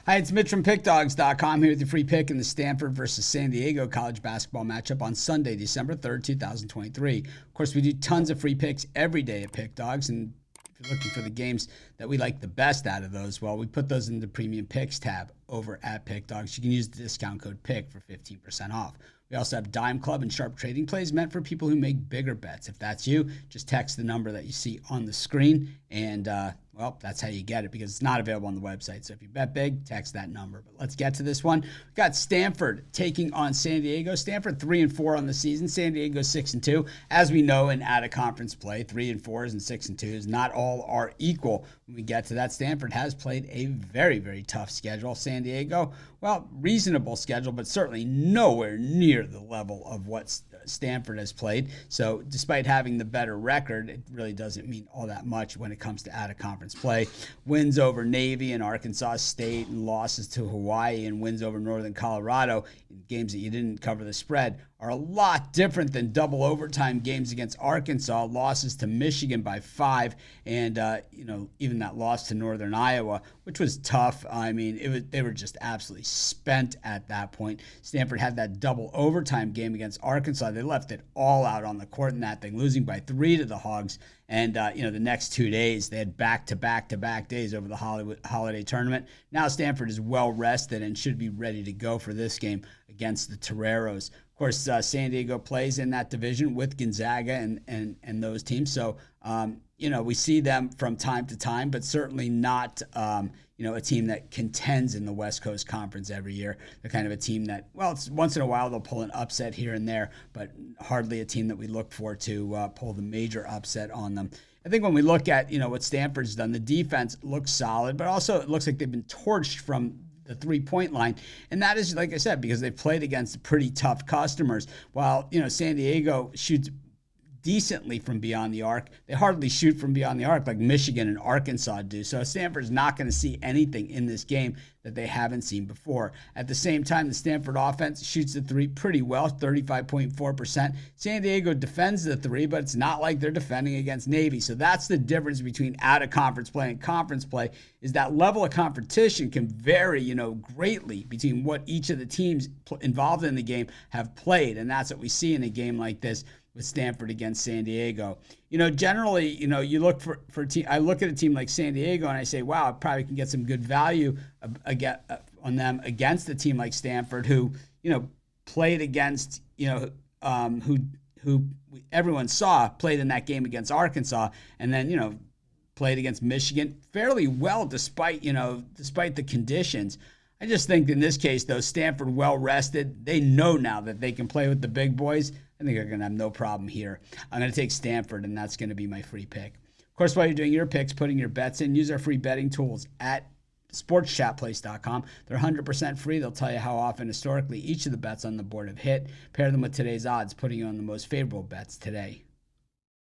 Hi, it's Mitch from Pickdawgz.com here with your free pick in the Stanford versus San Diego college basketball matchup on Sunday, December 3rd, 2023. Of course, we do tons of free picks every day at Pickdawgz, and if you're looking for the games that we like the best out of those, well, we put those in the Premium Picks tab over at Pickdawgz. You can use the discount code PICK for 15% off. We also have Dime Club and Sharp Trading Plays meant for people who make bigger bets. If that's you, just text the number that you see on the screen, and well, that's how you get it because it's not available on the website. So if you bet big, text that number. But let's get to this one. We've got Stanford taking on San Diego. Stanford 3-4 on the season. San Diego 6-2. As we know in out-of-conference play, 3-4s and 6-2s, not all are equal. When we get to that, Stanford has played a very, very tough schedule. San Diego, well, reasonable schedule, but certainly nowhere near the level of what Stanford has played. So despite having the better record, it really doesn't mean all that much when it comes to out-of-conference play. Wins over Navy and Arkansas State and losses to Hawaii and wins over Northern Colorado in games that you didn't cover the spread are a lot different than double overtime games against Arkansas, losses to Michigan by 5, and even that loss to Northern Iowa, which was tough. I mean, they were just absolutely spent at that point. Stanford had that double overtime game against Arkansas. They left it all out on the court in that thing, losing by 3 to the Hogs. And, the next 2 days, they had back-to-back days over the holiday tournament. Now Stanford is well rested and should be ready to go for this game against the Toreros. Of course, San Diego plays in that division with Gonzaga and those teams. So, we see them from time to time, but certainly not, a team that contends in the West Coast Conference every year. They're kind of a team that, well, it's once in a while they'll pull an upset here and there, but hardly a team that we look for to pull the major upset on them. I think when we look at, what Stanford's done, the defense looks solid, but also it looks like they've been torched from the three-point line. And that is, like I said, because they've played against pretty tough customers. While, San Diego shoots decently from beyond the arc, they hardly shoot from beyond the arc like Michigan and Arkansas do. So Stanford's not going to see anything in this game that they haven't seen before. At the same time, the Stanford offense shoots the three pretty well, 35.4%. San Diego defends the three, but it's not like they're defending against Navy. So that's the difference between out-of-conference play and conference play, is that level of competition can vary, greatly between what each of the teams involved in the game have played. And that's what we see in a game like this with Stanford against San Diego. Generally, you look for a team. I look at a team like San Diego and I say, wow, I probably can get some good value on them against a team like Stanford, who, played against, who everyone saw played in that game against Arkansas, and then, played against Michigan fairly well despite the conditions. I just think in this case, though, Stanford well rested. They know now that they can play with the big boys. I think they're going to have no problem here. I'm going to take Stanford, and that's going to be my free pick. Of course, while you're doing your picks, putting your bets in, use our free betting tools at sportschatplace.com. They're 100% free. They'll tell you how often historically each of the bets on the board have hit. Pair them with today's odds, putting you on the most favorable bets today.